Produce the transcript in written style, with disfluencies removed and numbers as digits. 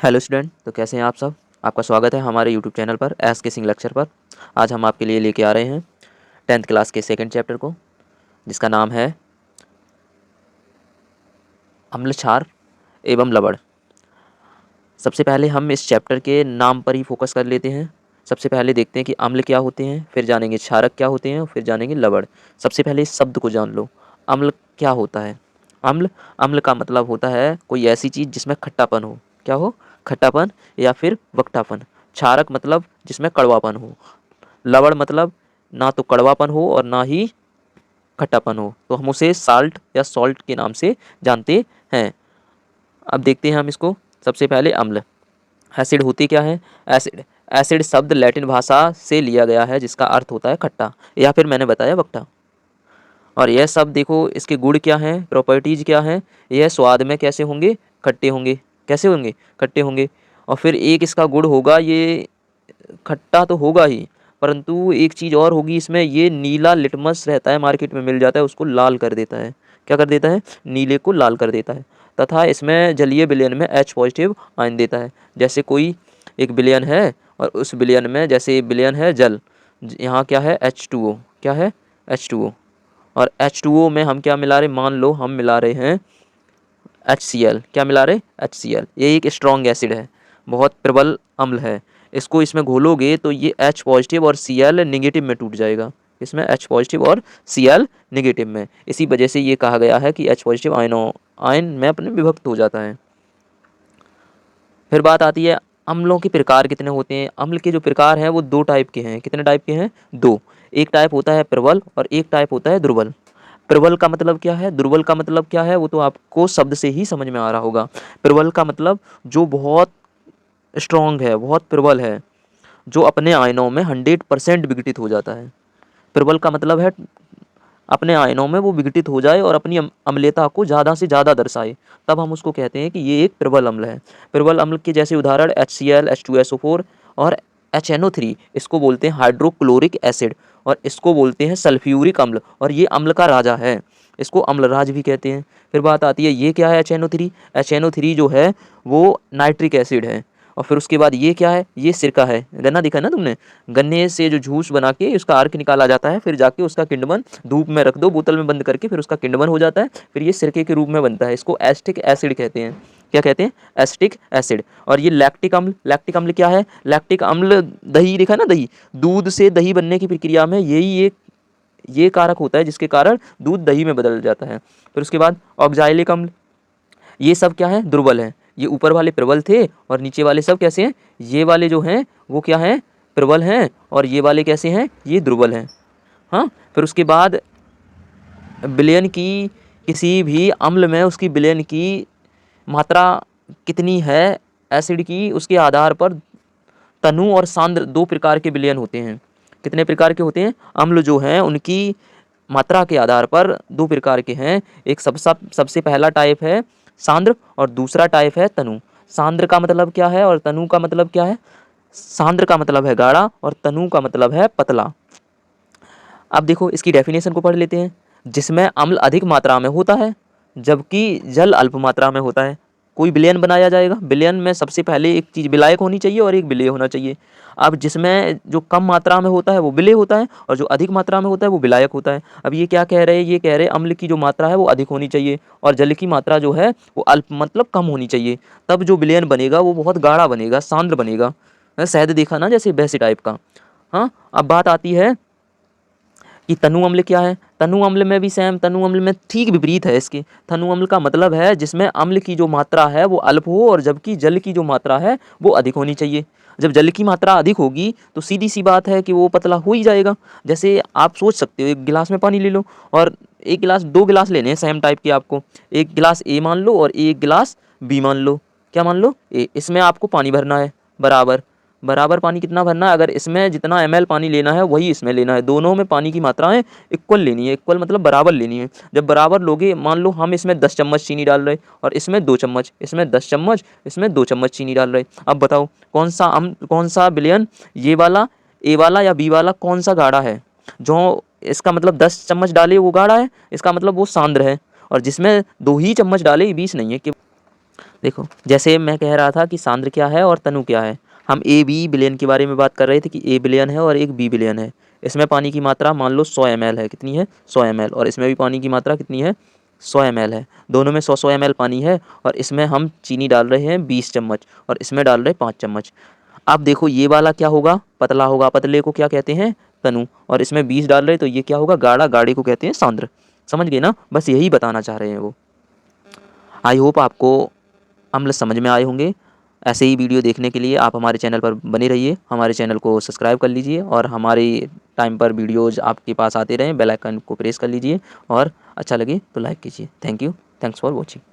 Hello student, तो कैसे हैं आप सब। आपका स्वागत है हमारे यूट्यूब चैनल पर एस के सिंह लेक्चर पर। आज हम आपके लिए लेके आ रहे हैं 10th क्लास के सेकंड चैप्टर को, जिसका नाम है अम्ल क्षार एवं लवण। सबसे पहले हम इस चैप्टर के नाम पर ही फोकस कर लेते हैं। सबसे पहले देखते हैं कि अम्ल क्या होते हैं, फिर जानेंगे क्षारक क्या होते हैं, फिर जानेंगे लवण। सबसे पहले इस शब्द को जान लो, अम्ल क्या होता है। अम्ल अम्ल का मतलब होता है कोई ऐसी चीज़ जिसमें खट्टापन हो। क्या हो? खट्टापन या फिर वक्टापन। क्षारक मतलब जिसमें कड़वापन हो। लवण मतलब ना तो कड़वापन हो और ना ही खट्टापन हो, तो हम उसे साल्ट या सॉल्ट के नाम से जानते हैं। अब देखते हैं हम इसको। सबसे पहले अम्ल। एसिड होती क्या है? एसिड एसिड शब्द लैटिन भाषा से लिया गया है, जिसका अर्थ होता है खट्टा, या फिर मैंने बताया वक्टा। और यह सब देखो, इसके गुण क्या हैं, प्रॉपर्टीज क्या हैं। यह स्वाद में कैसे होंगे? खट्टे होंगे। कैसे होंगे? खट्टे होंगे। और फिर एक इसका गुण होगा, ये खट्टा तो होगा ही, परंतु एक चीज़ और होगी इसमें, ये नीला लिटमस रहता है, मार्केट में मिल जाता है, उसको लाल कर देता है। क्या कर देता है? नीले को लाल कर देता है। तथा इसमें जलीय विलयन में H पॉजिटिव आयन देता है। जैसे कोई एक विलयन है और उस विलयन में, जैसे विलयन है जल, यहाँ क्या है? H2O। क्या है? H2O। और H2O में हम क्या मिला रहे? मान लो हम मिला रहे हैं HCl। क्या मिला रहे? HCl। ये एक स्ट्रॉन्ग एसिड है, बहुत प्रबल अम्ल है। इसको इसमें घोलोगे तो ये H पॉजिटिव और Cl निगेटिव में टूट जाएगा। इसमें H पॉजिटिव और Cl निगेटिव में। इसी वजह से ये कहा गया है कि H पॉजिटिव आयन में अपने विभक्त हो जाता है। फिर बात आती है अम्लों के प्रकार कितने होते हैं। अम्ल के जो प्रकार हैं वो दो टाइप के हैं। कितने टाइप के हैं? दो। एक टाइप होता है प्रबल और एक टाइप होता है दुर्बल। प्रबल का मतलब क्या है, दुर्बल का मतलब क्या है, वो तो आपको शब्द से ही समझ में आ रहा होगा। प्रबल का मतलब जो बहुत स्ट्रांग है, बहुत प्रबल है, जो अपने आयनों में 100% विघटित हो जाता है। प्रबल का मतलब है अपने आयनों में वो विघटित हो जाए और अपनी अम्लता को ज़्यादा से ज़्यादा दर्शाए, तब हम उसको कहते हैं कि ये एक प्रबल अम्ल है। प्रबल अम्ल के जैसे उदाहरण HCl, H2SO4 और HNO3। इसको बोलते हैं हाइड्रोक्लोरिक एसिड, और इसको बोलते हैं सल्फ्यूरिक अम्ल, और ये अम्ल का राजा है। इसको अम्लराज भी कहते हैं। फिर बात आती है, ये क्या है? HNO3। HNO3 जो है वो नाइट्रिक एसिड है। और फिर उसके बाद ये क्या है? ये सिरका है। गन्ना देखा ना तुमने? गन्ने से जो जूस बना के उसका अर्क निकाला जाता है, फिर जाके उसका किण्वन धूप में रख दो, बोतल में बंद करके, फिर उसका किण्वन हो जाता है, फिर ये सिरके के रूप में बनता है। इसको एसिटिक एसिड कहते हैं। क्या कहते हैं? Acetic acid. और ये लैक्टिक अम्ल। लैक्टिक अम्ल क्या है? लैक्टिक अम्ल दही, देखा ना, दही, दूध से दही बनने की प्रक्रिया में यही एक ये कारक होता है जिसके कारण दूध दही में बदल जाता है। फिर उसके बाद ऑक्जाइलिक अम्ल। ये सब क्या है? दुर्बल है। ये ऊपर वाले प्रबल थे और नीचे वाले सब कैसे हैं? ये वाले जो हैं वो क्या हैं? प्रबल हैं। और ये वाले कैसे हैं? ये दुर्बल हैं। हाँ। फिर उसके बाद विलयन की, किसी भी अम्ल में उसकी विलयन की मात्रा कितनी है एसिड की, उसके आधार पर तनु और सांद्र दो प्रकार के विलयन होते हैं। कितने प्रकार के होते हैं? अम्ल जो हैं उनकी मात्रा के आधार पर दो प्रकार के हैं। एक सबसे पहला टाइप है सांद्र और दूसरा टाइप है तनु। सांद्र का मतलब क्या है और तनु का मतलब क्या है? सांद्र का मतलब है गाढ़ा और तनु का मतलब है पतला। अब देखो इसकी डेफिनेशन को पढ़ लेते हैं। जिसमें अम्ल अधिक मात्रा में होता है जबकि जल अल्प मात्रा में होता है। कोई विलयन बनाया जाएगा, विलयन में सबसे पहले एक चीज़ विलायक होनी चाहिए और एक विलेय होना चाहिए। अब जिसमें जो कम मात्रा में होता है वो विलेय होता है, और जो अधिक मात्रा में होता है वो विलायक होता है। अब ये क्या कह रहे हैं? ये कह रहे हैं अम्ल की जो मात्रा है वो अधिक होनी चाहिए और जल की मात्रा जो है वो अल्प मतलब कम होनी चाहिए। तब जो विलयन बनेगा वो बहुत गाढ़ा बनेगा, सांद्र बनेगा। शहद देखा ना, जैसे वैसे टाइप का। हाँ। अब बात आती है कि तनु अम्ल क्या है। तनु अम्ल में भी सेम, तनु अम्ल में ठीक विपरीत है इसके। तनु अम्ल का मतलब है जिसमें अम्ल की जो मात्रा है वो अल्प हो और जबकि जल की जो मात्रा है वो अधिक होनी चाहिए। जब जल की मात्रा अधिक होगी तो सीधी सी बात है कि वो पतला हो ही जाएगा। जैसे आप सोच सकते हो, एक गिलास में पानी ले लो और एक गिलास, दो गिलास लेने हैं सेम टाइप के आपको। एक गिलास ए मान लो और एक गिलास बी मान लो। क्या मान लो? ए। इसमें आपको पानी भरना है बराबर। बराबर पानी कितना भरना है? अगर इसमें जितना ml पानी लेना है वही इसमें लेना है। दोनों में पानी की मात्राएं इक्वल लेनी है। इक्वल मतलब बराबर लेनी है। जब बराबर लोगे, मान लो हम इसमें 10 चम्मच चीनी डाल रहे और इसमें 2 चम्मच, इसमें 10 चम्मच, इसमें 2 चम्मच चीनी डाल रहे। अब बताओ कौन सा विलयन, ये वाला, ए वाला या बी वाला, कौन सा गाढ़ा है? जो इसका मतलब 10 चम्मच डाले वो गाढ़ा है, इसका मतलब वो सांद्र है। और जिसमें 2 ही चम्मच डाले, 20 नहीं है कि देखो जैसे मैं कह रहा था कि सांद्र क्या है और तनु क्या है, हम ए बी विलयन के बारे में बात कर रहे थे कि ए विलयन है और एक बी विलयन है। इसमें पानी की मात्रा मान लो 100 ml है, कितनी है 100 ml, और इसमें भी पानी की मात्रा कितनी है 100 ml है। दोनों में 100 ml पानी है और इसमें हम चीनी डाल रहे हैं 20 चम्मच और इसमें डाल रहे हैं 5 चम्मच। अब देखो ये वाला क्या होगा, पतला होगा, पतले को क्या कहते हैं तनु, और इसमें 20 डाल रहे हैं तो ये क्या होगा गाढ़ा, गाढ़े को कहते हैं सांद्र। समझ गए ना, बस यही बताना चाह रहे हैं वो। आई होप आपको अम्ल समझ में आए होंगे। ऐसे ही वीडियो देखने के लिए आप हमारे चैनल पर बने रहिए, हमारे चैनल को सब्सक्राइब कर लीजिए और हमारे टाइम पर वीडियोज़ आपके पास आते रहें, बेल आइकन को प्रेस कर लीजिए और अच्छा लगे तो लाइक कीजिए। Thank you, thanks for watching.